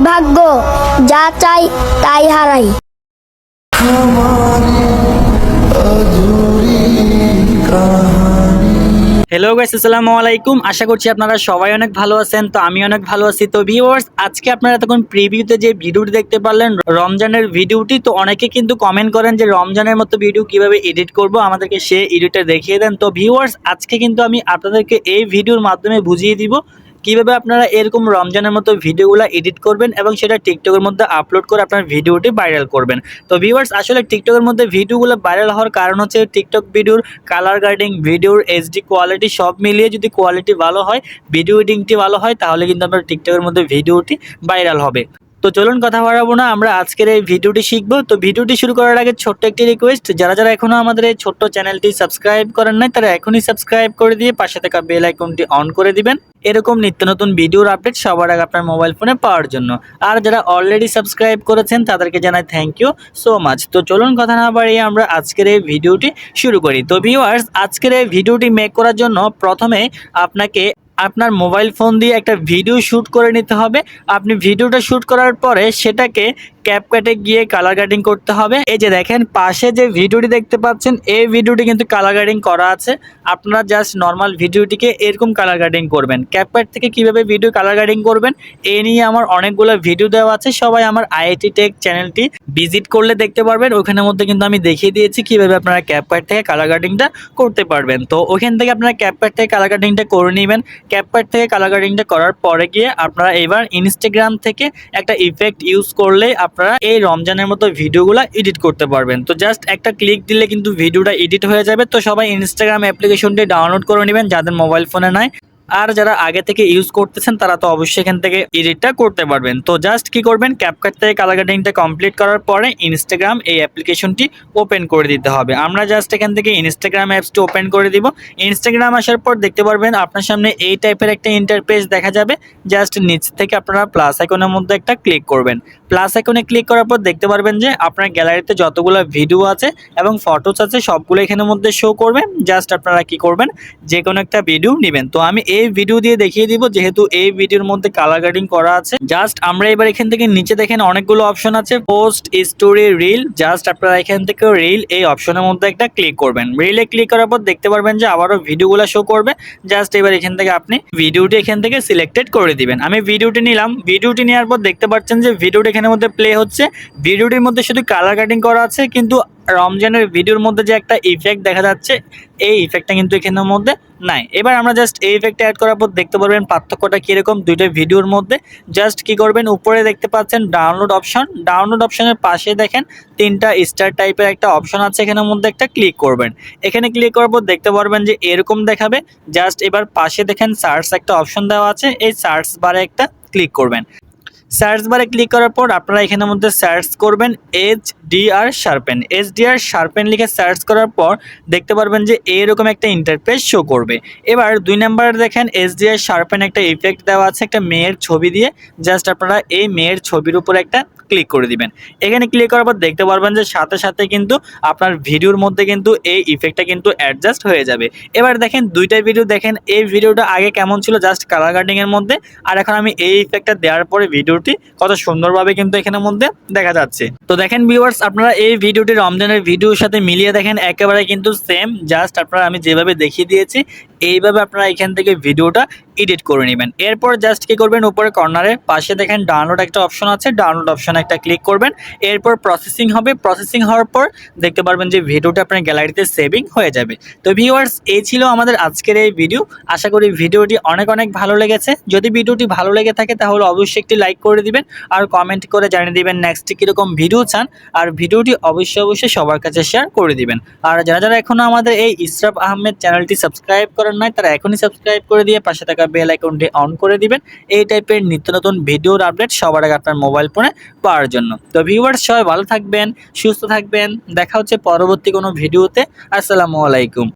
ভাগ্য, যা চাই তাই হারাই। হ্যালো গাইস, আসসালামু আলাইকুম। আশা করছি আপনারা সবাই অনেক ভালো আছেন। তো আমি অনেক ভালো আছি। তো ভিউয়ার্স, আজকে আপনারা তখন প্রিভিউতে যে ভিডিওটি দেখতে পারলেন রমজানের ভিডিওটি, তো অনেকে কিন্তু কমেন্ট করেন যে রমজানের মতো ভিডিও কিভাবে এডিট করব, আমাদেরকে সে এডিটটা দেখিয়ে দেন। তো ভিউয়ার্স, আজকে কিন্তু আমি আপনাদেরকে এই ভিডিওর মাধ্যমে বুঝিয়ে দিব কিভাবে আপনারা এরকম রমজানের মতো ভিডিওগুলো এডিট করবেন এবং সেটা টিকটকের মধ্যে আপলোড করে আপনার ভিডিওটি ভাইরাল করবেন। তো ভিউয়ার্স, আসলে টিকটকের মধ্যে ভিডিওগুলো ভাইরাল হওয়ার কারণ হচ্ছে টিকটক ভিডিওর কালার গ্রেডিং, ভিডিওর এইচডি কোয়ালিটি সব মিলিয়ে যদি কোয়ালিটি ভালো হয়, ভিডিও এডিটিংটি ভালো হয়, তাহলে কিন্তু আপনার টিকটকের মধ্যে ভিডিওটি ভাইরাল হবে। তো চলুন কথা বাড়াবো না, আমরা আজকের এই ভিডিওটি শিখবো। তো ভিডিওটি শুরু করার আগে ছোট্ট একটি রিকোয়েস্ট, যারা যারা এখনো আমাদের এই ছোট্ট চ্যানেলটি সাবস্ক্রাইব করেন নাই, তারা এখনই সাবস্ক্রাইব করে দিয়ে পাশে থাকা বেল আইকনটি অন করে দিবেন এরকম নিত্য নতুন ভিডিওর আপডেট সবার আগে আপনার মোবাইল ফোনে পাওয়ার জন্য। আর যারা অলরেডি সাবস্ক্রাইব করেছেন তাদেরকে জানাই থ্যাংক ইউ সো মাচ। তো চলুন কথা না বাড়িয়ে আমরা আজকের এই ভিডিওটি শুরু করি। তো ভিউয়ার্স, আজকের এই ভিডিওটি মেক করার জন্য প্রথমে আপনাকে আপনার মোবাইল ফোন দিয়ে একটা ভিডিও শ্যুট করে নিতে হবে। আপনি ভিডিওটা শ্যুট করার পরে সেটাকে ক্যাপকাটে গিয়ে কালার গ্রেডিং করতে হবে। এই যে দেখেন পাশে যে ভিডিওটি দেখতে পাচ্ছেন, এই ভিডিওটি কিন্তু কালার গ্রেডিং করা আছে। আপনারা জাস্ট নর্মাল ভিডিওটিকে এরকম কালার গ্রেডিং করবেন। ক্যাপকাট থেকে কিভাবে ভিডিও কালার গ্রেডিং করবেন এ নিয়ে আমার অনেকগুলো ভিডিও দেওয়া আছে, সবাই আমার আইআইটি টেক চ্যানেলটি ভিজিট করলে দেখতে পারবেন। ওখানের মধ্যে কিন্তু আমি দেখিয়ে দিয়েছি কিভাবে আপনারা ক্যাপকাট থেকে কালার গ্রেডিংটা করতে পারবেন। তো ওখান থেকে আপনারা ক্যাপকাট থেকে কালার গ্রেডিংটা করে নেবেন। ক্যাপকাট থেকে কালার গ্রেডিংটা করার পরে গিয়ে আপনারা এবার ইনস্টাগ্রাম থেকে একটা ইফেক্ট ইউজ করলে আপনারা এই রমজানের মতো ভিডিওগুলো এডিট করতে পারবেন। তো জাস্ট একটা ক্লিক দিলে কিন্তু ভিডিওটা এডিট হয়ে যাবে। তো সবাই ইনস্টাগ্রাম অ্যাপ্লিকেশনটি ডাউনলোড করে নেবেন যাদের মোবাইল ফোনে নাই। আর যারা আগে থেকে ইউজ করতেছেন তারা তো অবশ্যই এখান থেকে এডিটটা করতে পারবেন। তো জাস্ট কি করবেন, ক্যাপকাট থেকে কালার গ্রেডিংটা কমপ্লিট করার পরে ইনস্টাগ্রাম এই অ্যাপ্লিকেশনটি ওপেন করে দিতে হবে। আমরা জাস্ট এখান থেকে ইনস্টাগ্রাম অ্যাপসটি ওপেন করে দিব। ইনস্টাগ্রাম আসার পর দেখতে পারবেন আপনার সামনে এই টাইপের একটা ইন্টারফেস দেখা যাবে। জাস্ট নিচ থেকে আপনারা প্লাস আইকনের মধ্যে একটা ক্লিক করবেন। প্লাস আইকনে ক্লিক করার পর দেখতে পারবেন যে আপনার গ্যালারিতে যতগুলো ভিডিও আছে এবং ফটোস আছে সবগুলো এখানের মধ্যে শো করবে। জাস্ট আপনারা কি করবেন, যে কোনো একটা ভিডিও নেবেন। তো আমি এই ভিডিও দিয়ে দেখিয়ে দিব, যেহেতু এই ভিডিওর মধ্যে কালার গ্রেডিং করা আছে। জাস্ট আমরা এবার এখান থেকে নিচে দেখেন অনেকগুলো অপশন আছে, পোস্ট, স্টোরি, রিল। জাস্ট আপনারা এখান থেকে রিল এই অপশনের মধ্যে একটা ক্লিক করবেন। রিলে ক্লিক করার পর দেখতে পারবেন যে আবারও ভিডিওগুলো শো করবে। জাস্ট এবার এখান থেকে আপনি ভিডিওটি এখান থেকে সিলেক্টেড করে দিবেন। আমি ভিডিওটি নিলাম। ভিডিওটি নেওয়ার পর দেখতে পাচ্ছেন যে ভিডিওটি এখানের মধ্যে প্লে হচ্ছে। ভিডিওটির মধ্যে শুধু কালার গ্রেডিং করা আছে, কিন্তু রমজানের ভিডিওর মধ্যে যে একটা ইফেক্ট দেখা যাচ্ছে এই ইফেক্টটা কিন্তু এখানের মধ্যে নাই। এবার আমরা জাস্ট এই ইফেক্টটা অ্যাড করার পর দেখতে পারবেন পার্থক্যটা কীরকম দুইটা ভিডিওর মধ্যে। জাস্ট কি করবেন, উপরে দেখতে পাচ্ছেন ডাউনলোড অপশন। ডাউনলোড অপশনের পাশে দেখেন তিনটা স্টার টাইপের একটা অপশন আছে, এখানের মধ্যে একটা ক্লিক করবেন। এখানে ক্লিক করার পর দেখতে পারবেন যে এরকম দেখাবে। জাস্ট এবার পাশে দেখেন সার্চ একটা অপশন দেওয়া আছে, এই সার্চ বারে একটা ক্লিক করবেন। সার্চ বারে ক্লিক করার পর আপনারা এখানের মধ্যে সার্চ করবেন HDR শার্পেন। HDR শার্পেন লিখে সার্চ করার পর দেখতে পারবেন যে এরকম একটা ইন্টারফেস শো করবে। এবার 2 নম্বরে দেখেন HDR শার্পেন একটা ইফেক্ট দেওয়া আছে একটা মেয়ের ছবি দিয়ে। জাস্ট আপনারা এই মেয়ের ছবির উপর একটা ক্লিক করে দিবেন। এখানে ক্লিক করার পর দেখতে পারবেন যে সাথে সাথে কিন্তু আপনার ভিডিওর মধ্যে কিন্তু এই ইফেক্টটা কিন্তু অ্যাডজাস্ট হয়ে যাবে। এবার দেখেন দুইটা ভিডিও দেখেন, এই ভিডিওটা আগে কেমন ছিল জাস্ট কালার গ্রেডিং এর মধ্যে, আর এখন আমি এই ইফেক্টটা দেওয়ার পরে ভিডিওটি কত সুন্দরভাবে কিন্তু এখানের মধ্যে দেখা যাচ্ছে। তো দেখেন ভিউয়ার্স, আপনারা এই ভিডিওটি রমজানের ভিডিওর সাথে মিলিয়ে দেখেন একেবারে কিন্তু সেম। জাস্ট আপনারা আমি যেভাবে দেখিয়ে দিয়েছি এইভাবে আপনারা এখান থেকে ভিডিওটা এডিট করে নেবেন। এরপর জাস্ট কি করবেন, উপরে কর্নারের পাশে দেখেন ডাউনলোড একটা অপশন আছে, ডাউনলোড অপশনে একটা ক্লিক করবেন। এরপর প্রসেসিং হবে। প্রসেসিং হওয়ার পর দেখতে পারবেন যে ভিডিওটা আপনার গ্যালারিতে সেভিং হয়ে যাবে। তো ভিউয়ার্স, এই ছিল আমাদের আজকের এই ভিডিও। আশা করি ভিডিওটি অনেক অনেক ভালো লেগেছে। যদি ভিডিওটি ভালো লেগে থাকে তাহলে অবশ্যই একটি লাইক করে দিবেন আর কমেন্ট করে জানিয়ে দিবেন নেক্সট কীরকম ভিডিও চান। আর ভিডিওটি অবশ্যই সবার কাছে শেয়ার করে দিবেন। আর যারা যারা এখনও আমাদের এই ইসরাফ আহমেদ চ্যানেলটি সাবস্ক্রাইব করেন নাই, তারা এখনই সাবস্ক্রাইব করে দিয়ে পাশে থাকা বেল আইকনটি অন করে দিবেন এই টাইপের নিত্য নতুন ভিডিওর আপডেট সবার আগে আপনার মোবাইল ফোনে পাওয়ার জন্য। তো ভিউয়ার্স, সবাই ভালো থাকবেন, সুস্থ থাকবেন। দেখা হচ্ছে পরবর্তী কোনো ভিডিওতে। আসসালামু আলাইকুম।